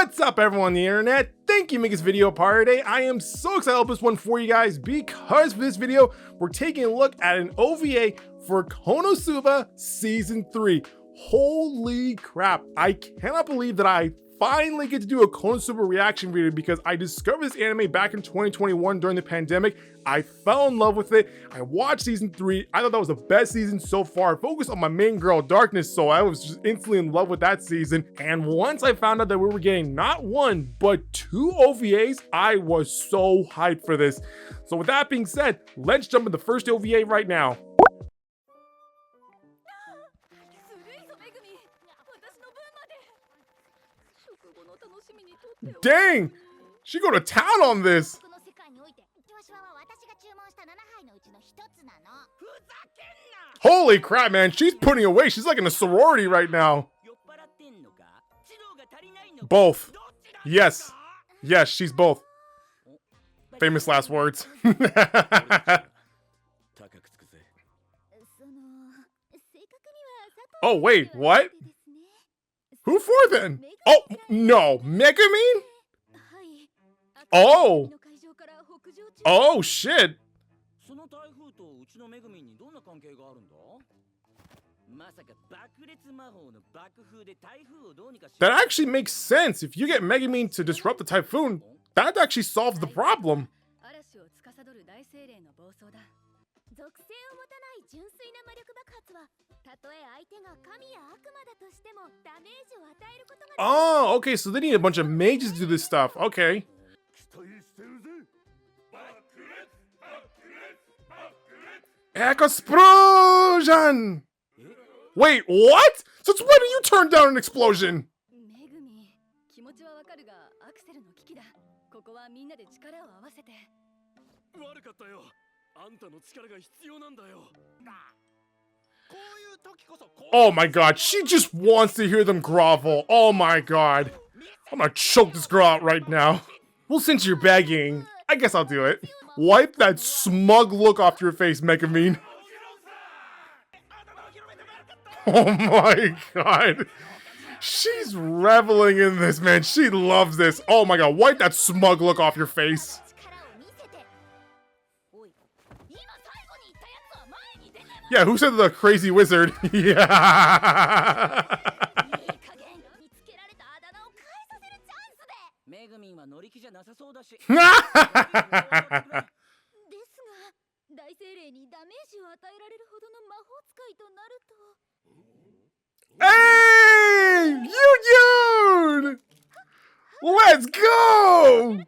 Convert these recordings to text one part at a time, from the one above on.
What's up, everyone on the internet? Thank you for making this video part today. I am so excited to help this one for you guys because for this video, we're taking a look at an OVA for KonoSuba Season 3. Holy crap, I cannot believe that I finally get to do a KonoSuba reaction video because I discovered this anime back in 2021 during the pandemic. I fell in love with it. I watched season 3. I thought that was the best season so far. I focused on my main girl, Darkness, so I was just instantly in love with that season. And once I found out that we were getting not one, but 2 OVAs, I was so hyped for this. So with that being said, let's jump into the first OVA right now. Dang! She go to town on this! Holy crap, man, she's putting away. She's like in a sorority right now. Both. Yes. Yes, she's both. Famous last words. Oh, wait, what? Who for then? Oh, no, Megumin? Oh. Oh, shit. That actually makes sense. If you get Megumin to disrupt the typhoon, that actually solves the problem. Oh, okay, so they need a bunch of mages to do this stuff. Okay. Explosion! Wait, what? Since when do you turn down an explosion? Oh my god, she just wants to hear them grovel. Oh my god. I'm gonna choke this girl out right now. Well, since you're begging, I guess I'll do it. Wipe that smug look off your face, Megumin. Oh my god. She's reveling in this, man. She loves this. Oh my god, wipe that smug look off your face. Yeah, who said the crazy wizard? Yeah. Hey! Yun! Let's go!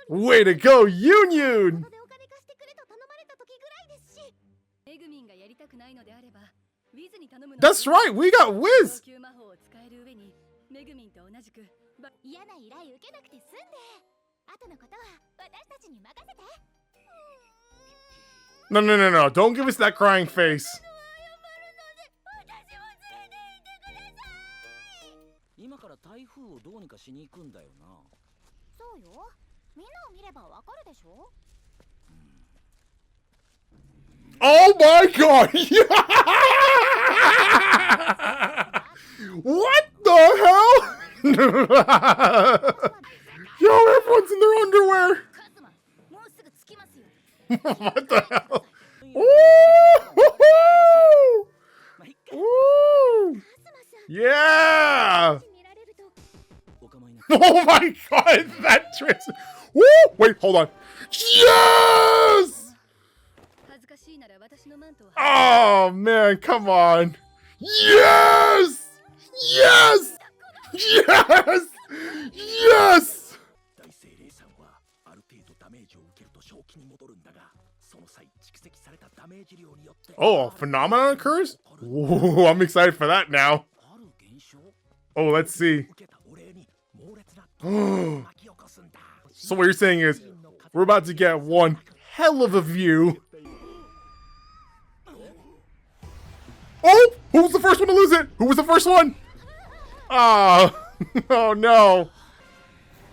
Way to go, Yun! That's right, we got Wiz! No, don't give us that crying face. Oh my god! What the hell? Yo, everyone's in their underwear. What the hell? Ooh! Ooh! Yeah! Oh my god, that trans. Woo! Wait, hold on. Yes! Oh man, come on. Yes! Yes! Yes! Yes! Oh, a phenomenon occurs? Ooh, I'm excited for that now. Oh, let's see. So what you're saying is, we're about to get one hell of a view. Oh! Who was the first one to lose it? Who was the first one? Oh, oh no.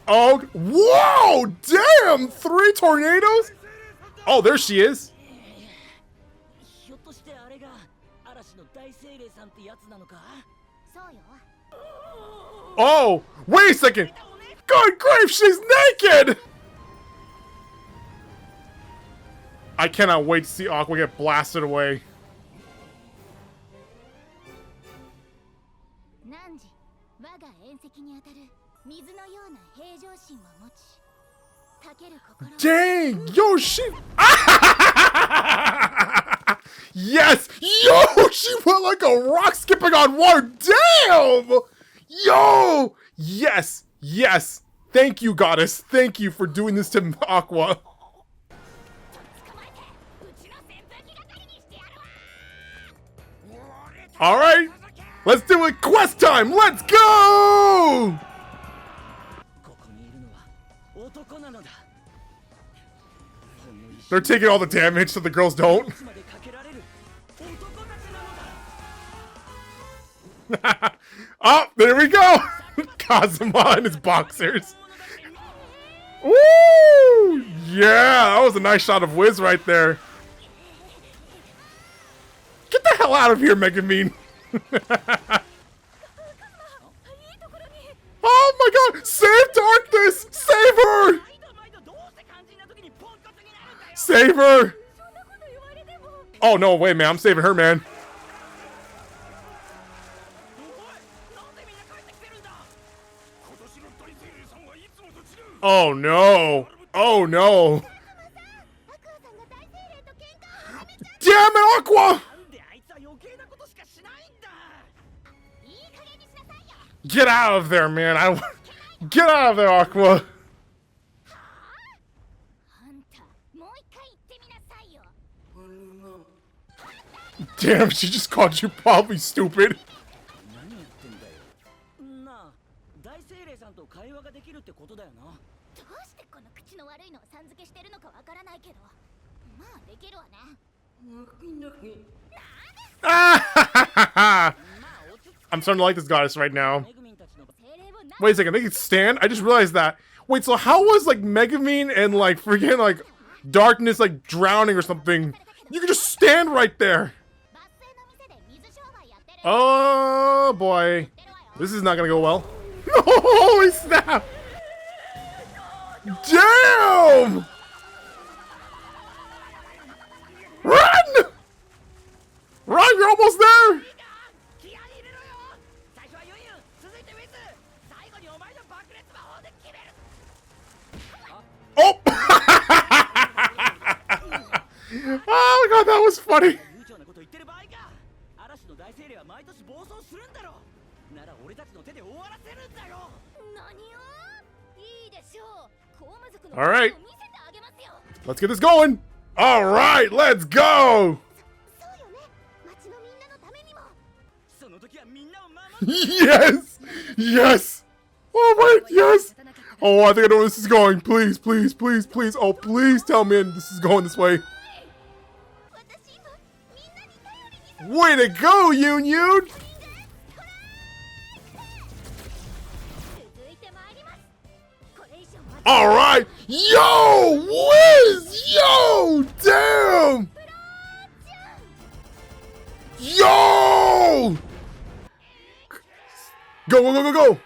Oh, whoa! Damn! 3 tornadoes? Oh, there she is. Oh, wait a second! Good grief, she's naked! I cannot wait to see Aqua get blasted away. Dang! Yo, she... Yes! Yo! She went like a rock skipping on water! Damn! Yo! Yes! Yes! Thank you, goddess. Thank you for doing this to Aqua. Alright! Let's do it! Quest time! Let's go! They're taking all the damage so the girls don't. Oh, there we go! Kazuma and his boxers. Woo! Yeah, that was a nice shot of Wiz right there. Get the hell out of here, Megumin. Oh my god! Save Darkness! Save her! Save her! Oh no, wait, man, I'm saving her, man. Oh no! Oh no! Damn it, Aqua! Get out of there, man! Get out of there, Aqua! Damn, she just called you probably stupid. I'm starting to like this goddess right now. Wait a second, they can stand? I just realized that. Wait, so how was like Megumin and like freaking like Darkness like drowning or something? You can just stand right there. Oh boy, this is not gonna go well. Holy snap! Damn! Run! Run! You're almost there! Oh! Oh my god, that was funny! Alright. Let's get this going! Alright, let's go! Yes! Yes! Oh wait, yes! Oh, I think I know where this is going. Please, please, please, please. Oh, please tell me this is going this way. Way to go, Yoon Yoon! Alright! Yo! Wiz! Yo! Damn! Yo! Go, go, go, go, go!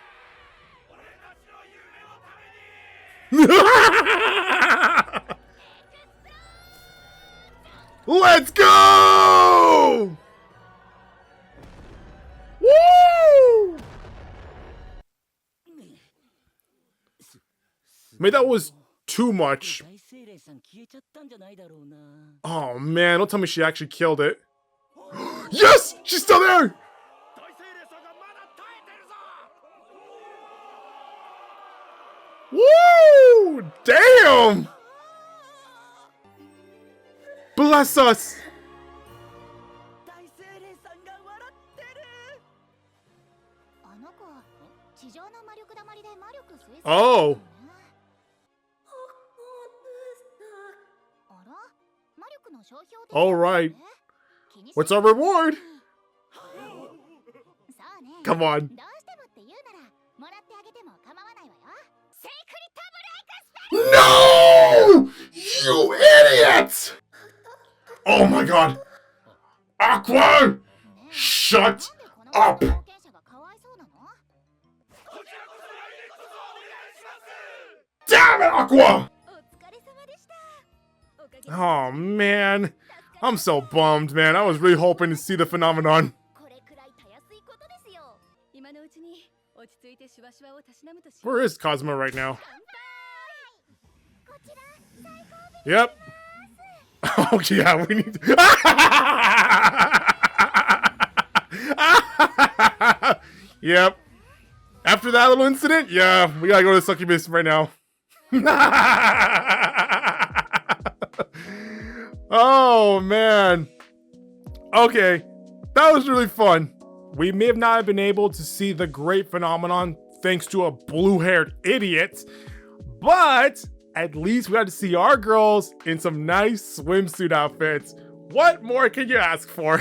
Let's go! Woo! Man, that was too much. Oh man, don't tell me she actually killed it. Yes! She's still there! Woo! Damn! Bless us! Oh! Alright. What's our reward? Come on. No! You idiot! Oh my god! Aqua! Shut up! Damn it, Aqua! Oh man, I'm so bummed, man. I was really hoping to see the phenomenon. Where is Cosmo right now? Yep. Oh yeah, we need to... Yep. After that little incident, yeah, we gotta go to Succubus right now. Oh man. Okay, that was really fun. We may have not been able to see the great phenomenon thanks to a blue-haired idiot, but at least we got to see our girls in some nice swimsuit outfits. What more can you ask for?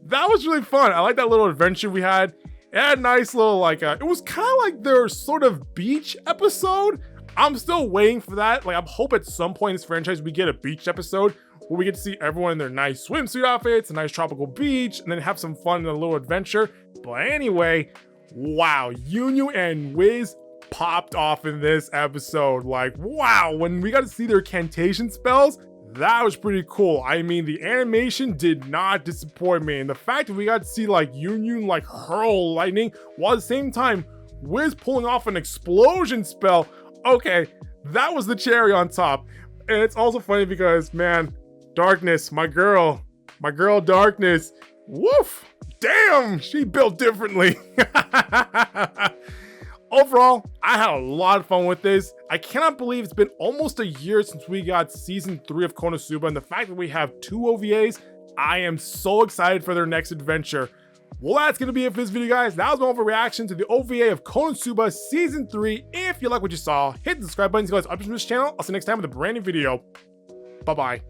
That was really fun. I like that little adventure we had. It had a nice little, like, it was kind of like their sort of beach episode. I'm still waiting for that. Like, I hope at some point in this franchise we get a beach episode where we get to see everyone in their nice swimsuit outfits, a nice tropical beach, and then have some fun in a little adventure. But anyway, wow, Yunyu and Wiz popped off in this episode. Like, wow, when we got to see their cantation spells, that was pretty cool. I mean, the animation did not disappoint me. And the fact that we got to see like Yunyu like hurl lightning while at the same time Wiz pulling off an explosion spell. Okay, that was the cherry on top. And it's also funny because, man, Darkness, my girl Darkness, woof, damn, she built differently. Overall, I had a lot of fun with this. I cannot believe it's been almost a year since we got season 3 of KonoSuba, and the fact that we have 2 OVAs, I am so excited for their next adventure. Well, that's going to be it for this video, guys. That was my overreaction to the OVA of KonoSuba Season 3. If you like what you saw, hit the subscribe button to go updates from this channel. I'll see you next time with a brand new video. Bye-bye.